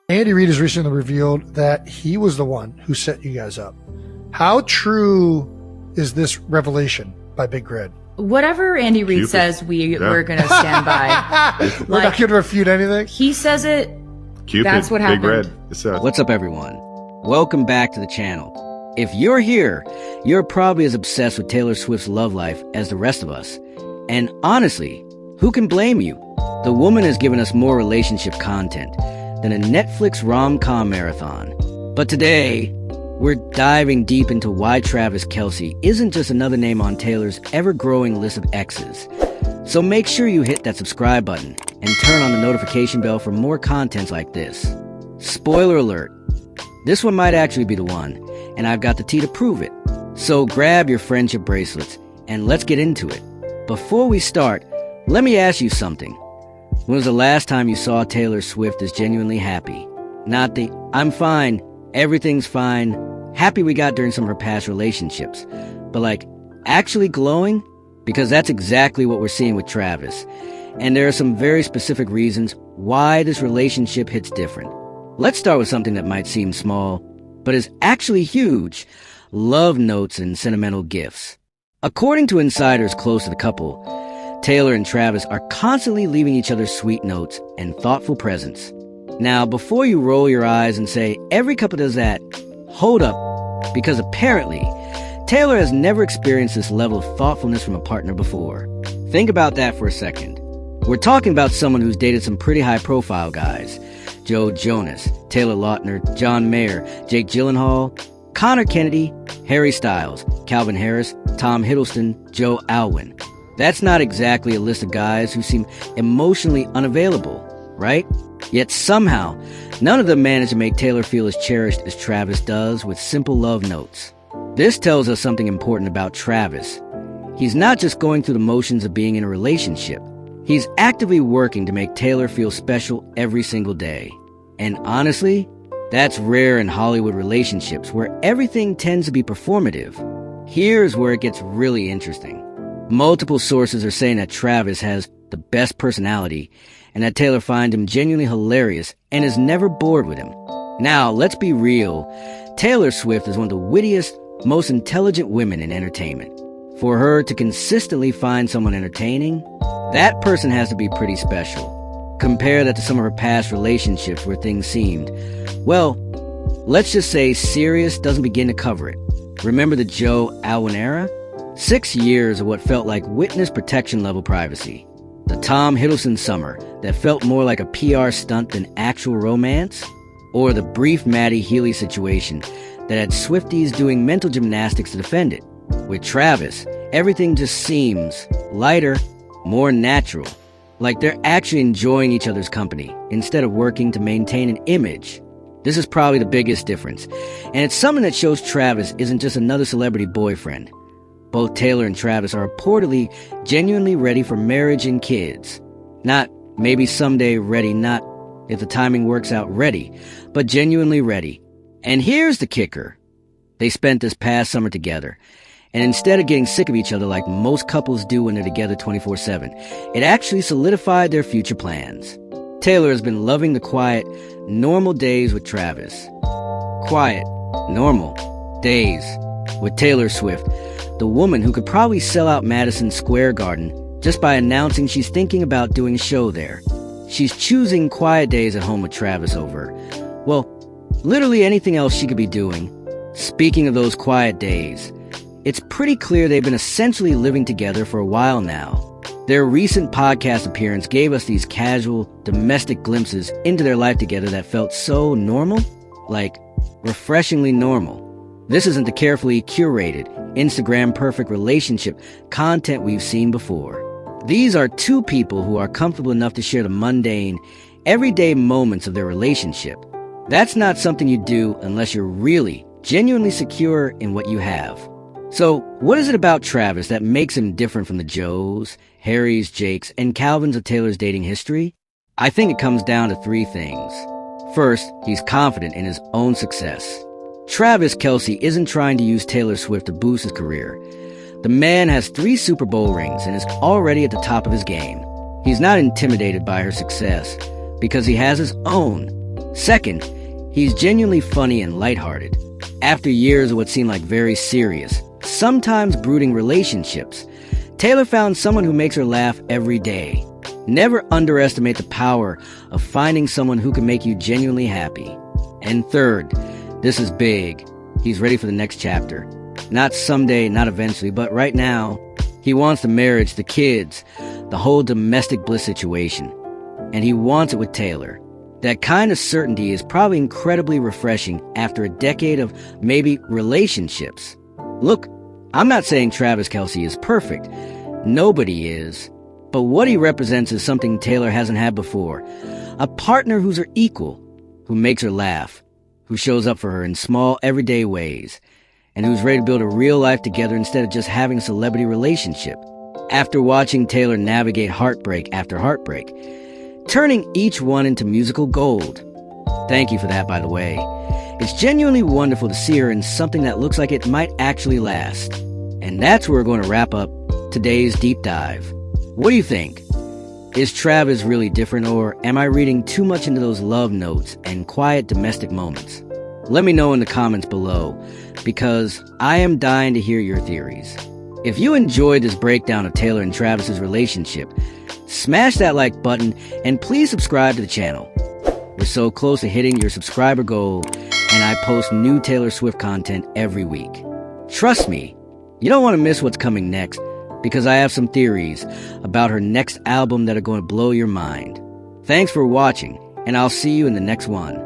Andy Reid has recently revealed that he was the one who set you guys up. How true is this revelation by Big Red? Whatever Andy Reid says, we're going to stand by. We're not going to refute anything? He says it. Cupid, that's what happened. Big Red. What's up, everyone? Welcome back to the channel. If you're here, you're probably as obsessed with Taylor Swift's love life as the rest of us. And honestly, who can blame you? The woman has given us more relationship content than a Netflix rom-com marathon. But today, we're diving deep into why Travis Kelce isn't just another name on Taylor's ever-growing list of exes. So make sure you hit that subscribe button and turn on the notification bell for more content like this. Spoiler alert, this one might actually be the one, and I've got the tea to prove it. So grab your friendship bracelets and let's get into it. Before we start, let me ask you something. When was the last time you saw Taylor Swift as genuinely happy? Not the, I'm fine, everything's fine, happy we got during some of her past relationships, but like, actually glowing? Because that's exactly what we're seeing with Travis. And there are some very specific reasons why this relationship hits different. Let's start with something that might seem small, but is actually huge. Love notes and sentimental gifts. According to insiders close to the couple, Taylor and Travis are constantly leaving each other sweet notes and thoughtful presents. Now, before you roll your eyes and say, every couple does that, hold up, because apparently, Taylor has never experienced this level of thoughtfulness from a partner before. Think about that for a second. We're talking about someone who's dated some pretty high-profile guys. Joe Jonas, Taylor Lautner, John Mayer, Jake Gyllenhaal, Connor Kennedy, Harry Styles, Calvin Harris, Tom Hiddleston, Joe Alwyn. That's not exactly a list of guys who seem emotionally unavailable, right? Yet somehow, none of them manage to make Taylor feel as cherished as Travis does with simple love notes. This tells us something important about Travis. He's not just going through the motions of being in a relationship. He's actively working to make Taylor feel special every single day. And honestly, that's rare in Hollywood relationships where everything tends to be performative. Here's where it gets really interesting. Multiple sources are saying that Travis has the best personality and that Taylor finds him genuinely hilarious and is never bored with him. Now, let's be real. Taylor Swift is one of the wittiest, most intelligent women in entertainment. For her to consistently find someone entertaining, that person has to be pretty special. Compare that to some of her past relationships where things seemed, well, let's just say serious doesn't begin to cover it. Remember the Joe Alwyn era? 6 years of what felt like witness protection level privacy. The Tom Hiddleston summer that felt more like a PR stunt than actual romance? Or the brief Maddie Healy situation that had Swifties doing mental gymnastics to defend it? With Travis, everything just seems lighter, more natural. Like they're actually enjoying each other's company instead of working to maintain an image. This is probably the biggest difference. And it's something that shows Travis isn't just another celebrity boyfriend. Both Taylor and Travis are reportedly genuinely ready for marriage and kids. Not maybe someday ready, not if the timing works out ready, but genuinely ready. And here's the kicker. They spent this past summer together. And instead of getting sick of each other like most couples do when they're together 24/7, it actually solidified their future plans. Taylor has been loving the quiet, normal days with Travis. Quiet, normal days with Taylor Swift, the woman who could probably sell out Madison Square Garden just by announcing she's thinking about doing a show there. She's choosing quiet days at home with Travis over, well, literally anything else she could be doing. Speaking of those quiet days, it's pretty clear they've been essentially living together for a while now. Their recent podcast appearance gave us these casual, domestic glimpses into their life together that felt so normal, like refreshingly normal. This isn't the carefully curated, Instagram-perfect relationship content we've seen before. These are two people who are comfortable enough to share the mundane, everyday moments of their relationship. That's not something you do unless you're really, genuinely secure in what you have. So, what is it about Travis that makes him different from the Joes, Harrys, Jakes, and Calvins of Taylor's dating history? I think it comes down to 3 things. First, he's confident in his own success. Travis Kelce isn't trying to use Taylor Swift to boost his career. The man has 3 Super Bowl rings and is already at the top of his game. He's not intimidated by her success because he has his own. Second, he's genuinely funny and lighthearted. After years of what seemed like very serious, sometimes brooding relationships, Taylor found someone who makes her laugh every day. Never underestimate the power of finding someone who can make you genuinely happy. And third, this is big. He's ready for the next chapter. Not someday, not eventually, but right now. He wants the marriage, the kids, the whole domestic bliss situation. And he wants it with Taylor. That kind of certainty is probably incredibly refreshing after a decade of maybe relationships. Look, I'm not saying Travis Kelce is perfect. Nobody is. But what he represents is something Taylor hasn't had before. A partner who's her equal, who makes her laugh, who shows up for her in small, everyday ways, and who's ready to build a real life together instead of just having a celebrity relationship. After watching Taylor navigate heartbreak after heartbreak, turning each one into musical gold. Thank you for that, by the way. It's genuinely wonderful to see her in something that looks like it might actually last. And that's where we're going to wrap up today's deep dive. What do you think? Is Travis really different, or am I reading too much into those love notes and quiet domestic moments? Let me know in the comments below, because I am dying to hear your theories. If you enjoyed this breakdown of Taylor and Travis's relationship, smash that like button and please subscribe to the channel. We're so close to hitting your subscriber goal, and I post new Taylor Swift content every week. Trust me, you don't want to miss what's coming next, because I have some theories about her next album that are going to blow your mind. Thanks for watching, and I'll see you in the next one.